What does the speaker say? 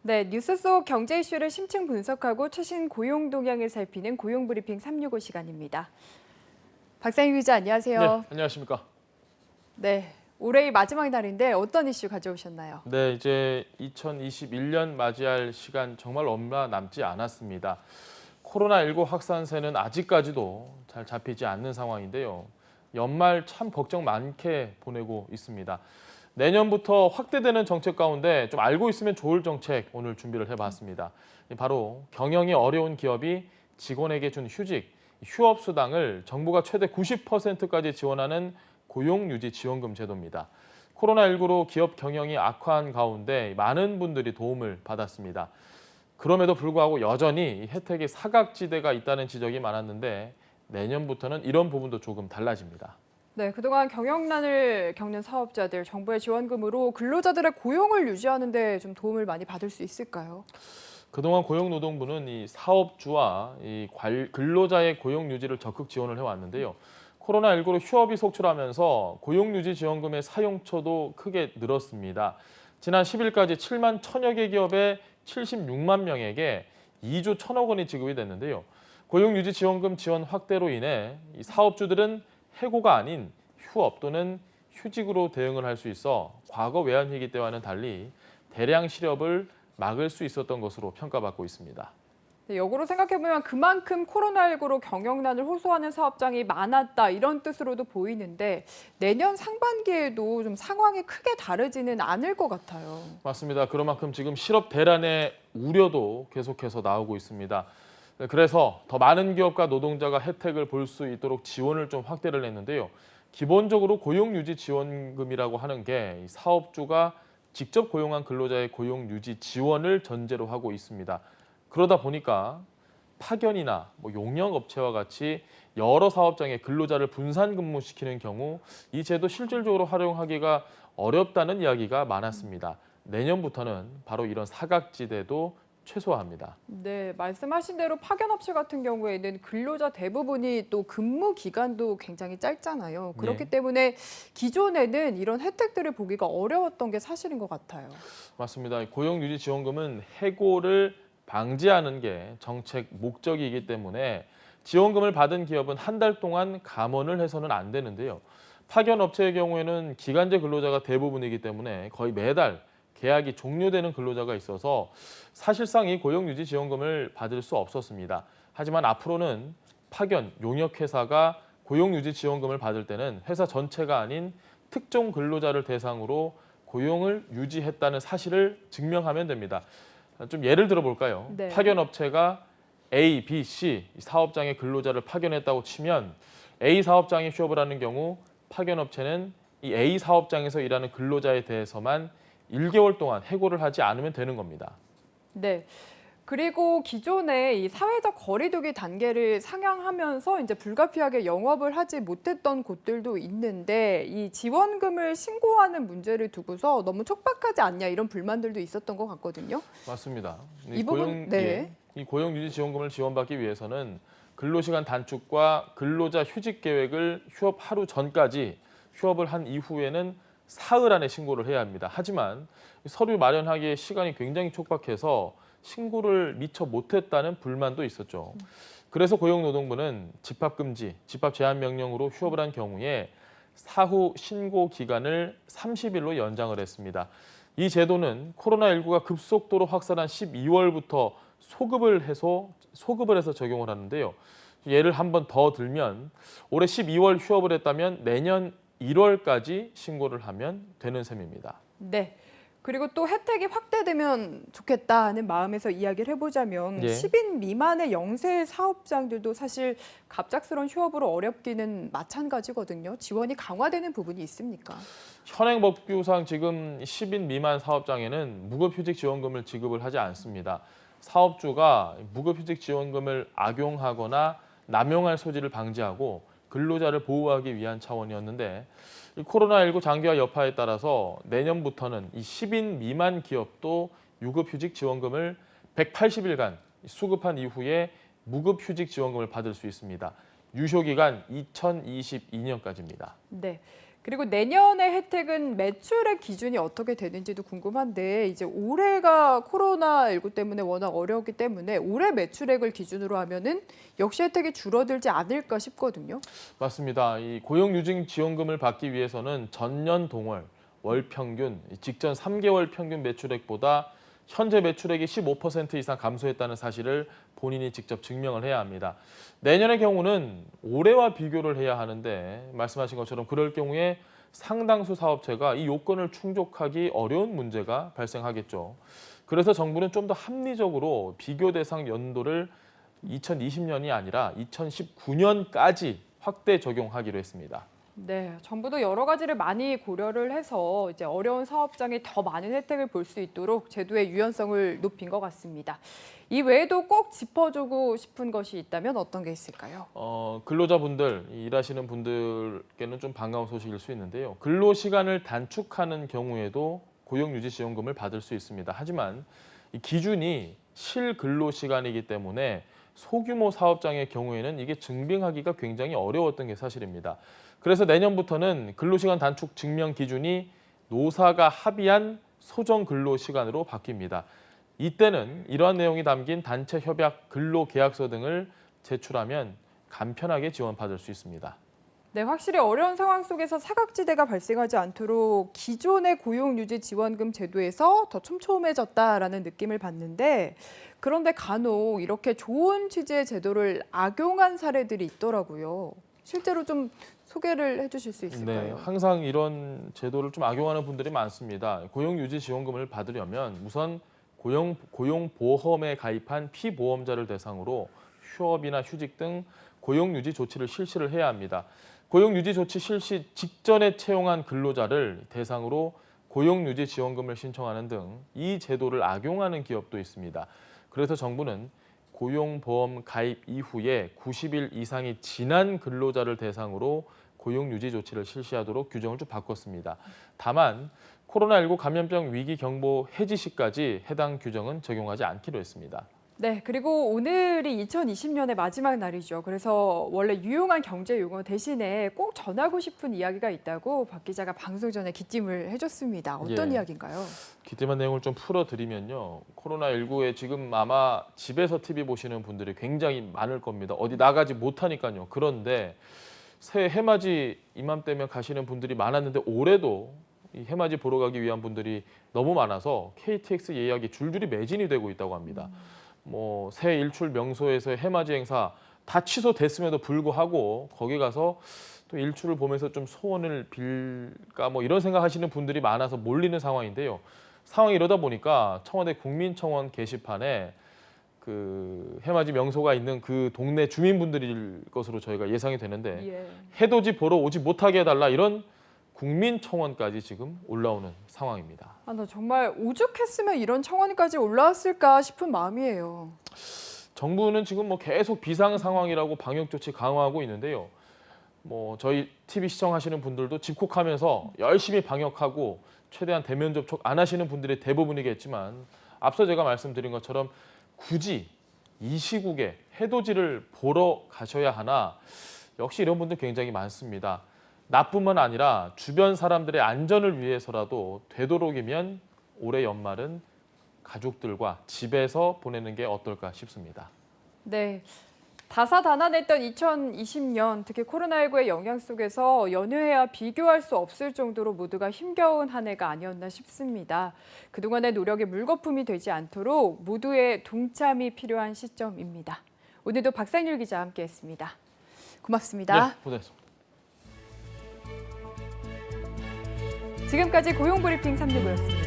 네, 뉴스 속 경제 이슈를 심층 분석하고 최신 고용 동향을 살피는 고용브리핑 365 시간입니다. 박상희 기자, 네, 안녕하세요. 안녕하십니까. 네, 올해의 마지막 날인데 어떤 이슈 가져오셨나요? 네, 이제 2021년 맞이할 시간 정말 얼마 남지 않았습니다. 코로나19 확산세는 아직까지도 잘 잡히지 않는 상황인데요. 연말 참 걱정 많게 보내고 있습니다. 내년부터 확대되는 정책 가운데 좀 알고 있으면 좋을 정책 오늘 준비를 해봤습니다. 바로 경영이 어려운 기업이 직원에게 준 휴직, 휴업수당을 정부가 최대 90%까지 지원하는 고용유지 지원금 제도입니다. 코로나19로 기업 경영이 악화한 가운데 많은 분들이 도움을 받았습니다. 그럼에도 불구하고 여전히 혜택의 사각지대가 있다는 지적이 많았는데 내년부터는 이런 부분도 조금 달라집니다. 네, 그동안 경영난을 겪는 사업자들 정부의 지원금으로 근로자들의 고용을 유지하는 데 좀 도움을 많이 받을 수 있을까요? 그동안 고용노동부는 이 사업주와 근로자의 고용 유지를 적극 지원을 해왔는데요. 코로나19로 휴업이 속출하면서 고용유지 지원금의 사용처도 크게 늘었습니다. 지난 10일까지 7만 1천여 개 기업에 76만 명에게 2조 1천억 원이 지급이 됐는데요. 고용유지 지원금 지원 확대로 인해 이 사업주들은 해고가 아닌 휴업 또는 휴직으로 대응을 할 수 있어 과거 외환위기 때와는 달리 대량 실업을 막을 수 있었던 것으로 평가받고 있습니다. 네, 역으로 생각해보면 그만큼 코로나19로 경영난을 호소하는 사업장이 많았다 이런 뜻으로도 보이는데 내년 상반기에도 좀 상황이 크게 다르지는 않을 것 같아요. 맞습니다. 그런 만큼 지금 실업 대란의 우려도 계속해서 나오고 있습니다. 네, 그래서 더 많은 기업과 노동자가 혜택을 볼 수 있도록 지원을 좀 확대를 했는데요. 기본적으로 고용유지 지원금이라고 하는 게 사업주가 직접 고용한 근로자의 고용유지 지원을 전제로 하고 있습니다. 그러다 보니까 파견이나 용역업체와 같이 여러 사업장에 근로자를 분산 근무시키는 경우 이 제도 실질적으로 활용하기가 어렵다는 이야기가 많았습니다. 내년부터는 바로 이런 사각지대도 최소화합니다. 네, 말씀하신 대로 파견업체 같은 경우에는 근로자 대부분이 또 근무 기간도 굉장히 짧잖아요. 그렇기 네. 때문에 기존에는 이런 혜택들을 보기가 어려웠던 게 사실인 것 같아요. 맞습니다. 고용유지지원금은 해고를 방지하는 게 정책 목적이기 때문에 지원금을 받은 기업은 한 달 동안 감원을 해서는 안 되는데요. 파견 업체의 경우에는 기간제 근로자가 대부분이기 때문에 거의 매달 계약이 종료되는 근로자가 있어서 사실상 이 고용유지지원금을 받을 수 없었습니다. 하지만 앞으로는 파견, 용역회사가 고용유지지원금을 받을 때는 회사 전체가 아닌 특정 근로자를 대상으로 고용을 유지했다는 사실을 증명하면 됩니다. 좀 예를 들어 볼까요? 네. 파견업체가 A, B, C 사업장의 근로자를 파견했다고 치면 A 사업장이 휴업을 하는 경우 파견업체는 이 A 사업장에서 일하는 근로자에 대해서만 1개월 동안 해고를 하지 않으면 되는 겁니다. 네. 그리고 기존에 이 사회적 거리두기 단계를 상향하면서 이제 불가피하게 영업을 하지 못했던 곳들도 있는데 이 지원금을 신고하는 문제를 두고서 너무 촉박하지 않냐 이런 불만들도 있었던 것 같거든요. 맞습니다. 이 부분, 네. 이 고용유지지원금을 지원받기 위해서는 근로시간 단축과 근로자 휴직 계획을 휴업 하루 전까지 휴업을 한 이후에는 사흘 안에 신고를 해야 합니다. 하지만 서류 마련하기에 시간이 굉장히 촉박해서 신고를 미처 못했다는 불만도 있었죠. 그래서 고용노동부는 집합금지, 집합제한명령으로 휴업을 한 경우에 사후 신고 기간을 30일로 연장을 했습니다. 이 제도는 코로나19가 급속도로 확산한 12월부터 소급을 해서 적용을 하는데요. 예를 한 번 더 들면 올해 12월 휴업을 했다면 내년 1월까지 신고를 하면 되는 셈입니다. 네. 그리고 또 혜택이 확대되면 좋겠다는 마음에서 이야기를 해보자면 예. 10인 미만의 영세 사업장들도 사실 갑작스러운 휴업으로 어렵기는 마찬가지거든요. 지원이 강화되는 부분이 있습니까? 현행 법규상 지금 10인 미만 사업장에는 무급휴직 지원금을 지급을 하지 않습니다. 사업주가 무급휴직 지원금을 악용하거나 남용할 소지를 방지하고 근로자를 보호하기 위한 차원이었는데 이 코로나19 장기화 여파에 따라서 내년부터는 이 10인 미만 기업도 유급휴직 지원금을 180일간 수급한 이후에 무급휴직 지원금을 받을 수 있습니다. 유효기간 2022년까지입니다. 네. 그리고 내년의 혜택은 매출의 기준이 어떻게 되는지도 궁금한데 이제 올해가 코로나19 때문에 워낙 어려웠기 때문에 올해 매출액을 기준으로 하면은 역시 혜택이 줄어들지 않을까 싶거든요. 맞습니다. 이 고용유증 지원금을 받기 위해서는 전년 동월 월 평균, 직전 3개월 평균 매출액보다 현재 매출액이 15% 이상 감소했다는 사실을 본인이 직접 증명을 해야 합니다. 내년의 경우는 올해와 비교를 해야 하는데 말씀하신 것처럼 그럴 경우에 상당수 사업체가 이 요건을 충족하기 어려운 문제가 발생하겠죠. 그래서 정부는 좀 더 합리적으로 비교 대상 연도를 2020년이 아니라 2019년까지 확대 적용하기로 했습니다. 네, 정부도 여러 가지를 많이 고려를 해서 이제 어려운 사업장이 더 많은 혜택을 볼 수 있도록 제도의 유연성을 높인 것 같습니다. 이 외에도 꼭 짚어주고 싶은 것이 있다면 어떤 게 있을까요? 근로자분들, 일하시는 분들께는 좀 반가운 소식일 수 있는데요. 근로시간을 단축하는 경우에도 고용유지지원금을 받을 수 있습니다. 하지만 이 기준이 실근로시간이기 때문에 소규모 사업장의 경우에는 이게 증빙하기가 굉장히 어려웠던 게 사실입니다. 그래서 내년부터는 근로시간 단축 증명 기준이 노사가 합의한 소정 근로시간으로 바뀝니다. 이때는 이러한 내용이 담긴 단체 협약 근로계약서 등을 제출하면 간편하게 지원받을 수 있습니다. 네, 확실히 어려운 상황 속에서 사각지대가 발생하지 않도록 기존의 고용유지 지원금 제도에서 더 촘촘해졌다라는 느낌을 받는데 그런데 간혹 이렇게 좋은 취지의 제도를 악용한 사례들이 있더라고요. 실제로 좀 소개를 해주실 수 네, 있을까요? 항상 이런 제도를 좀 악용하는 분들이 많습니다. 고용유지지원금을 받으려면 우선 고용보험에 가입한 피보험자를 대상으로 휴업이나 휴직 등 고용유지 조치를 실시를 해야 합니다. 고용유지 조치 실시 직전에 채용한 근로자를 대상으로 고용유지 지원금을 신청하는 등 이 제도를 악용하는 기업도 있습니다. 그래서 정부는 고용보험 가입 이후에 90일 이상이 지난 근로자를 대상으로 고용유지 조치를 실시하도록 규정을 좀 바꿨습니다. 다만 코로나19 감염병 위기 경보 해지 시까지 해당 규정은 적용하지 않기로 했습니다. 네, 그리고 오늘이 2020년의 마지막 날이죠. 그래서 원래 유용한 경제 용어 대신에 꼭 전하고 싶은 이야기가 있다고 박 기자가 방송 전에 기찜을 해줬습니다. 어떤 예. 이야기인가요? 기대만 내용을 좀 풀어드리면요. 코로나19에 지금 아마 집에서 TV 보시는 분들이 굉장히 많을 겁니다. 어디 나가지 못하니까요. 그런데 새해 해맞이 이맘때면 가시는 분들이 많았는데 올해도 이 해맞이 보러 가기 위한 분들이 너무 많아서 KTX 예약이 줄줄이 매진이 되고 있다고 합니다. 뭐 새해 일출 명소에서의 해맞이 행사 다 취소됐음에도 불구하고 거기 가서 또 일출을 보면서 좀 소원을 빌까 뭐 이런 생각하시는 분들이 많아서 몰리는 상황인데요. 상황이 이러다 보니까 청와대 국민청원 게시판에 그 해맞이 명소가 있는 그 동네 주민분들일 것으로 저희가 예상이 되는데 예. 해돋이 보러 오지 못하게 해달라 이런 국민청원까지 지금 올라오는 상황입니다. 아, 나 정말 오죽했으면 이런 청원까지 올라왔을까 싶은 마음이에요. 정부는 지금 뭐 계속 비상 상황이라고 방역 조치 강화하고 있는데요. 뭐 저희 TV 시청하시는 분들도 집콕하면서 열심히 방역하고 최대한 대면 접촉 안 하시는 분들이 대부분이겠지만 앞서 제가 말씀드린 것처럼 굳이 이 시국에 해돋이를 보러 가셔야 하나 역시 이런 분들 굉장히 많습니다. 나뿐만 아니라 주변 사람들의 안전을 위해서라도 되도록이면 올해 연말은 가족들과 집에서 보내는 게 어떨까 싶습니다. 네. 다사다난했던 2020년, 특히 코로나19의 영향 속에서 연휴해와 비교할 수 없을 정도로 모두가 힘겨운 한 해가 아니었나 싶습니다. 그동안의 노력이 물거품이 되지 않도록 모두의 동참이 필요한 시점입니다. 오늘도 박상률 기자와 함께했습니다. 고맙습니다. 네, 고생했습니다. 지금까지 고용브리핑 365였습니다.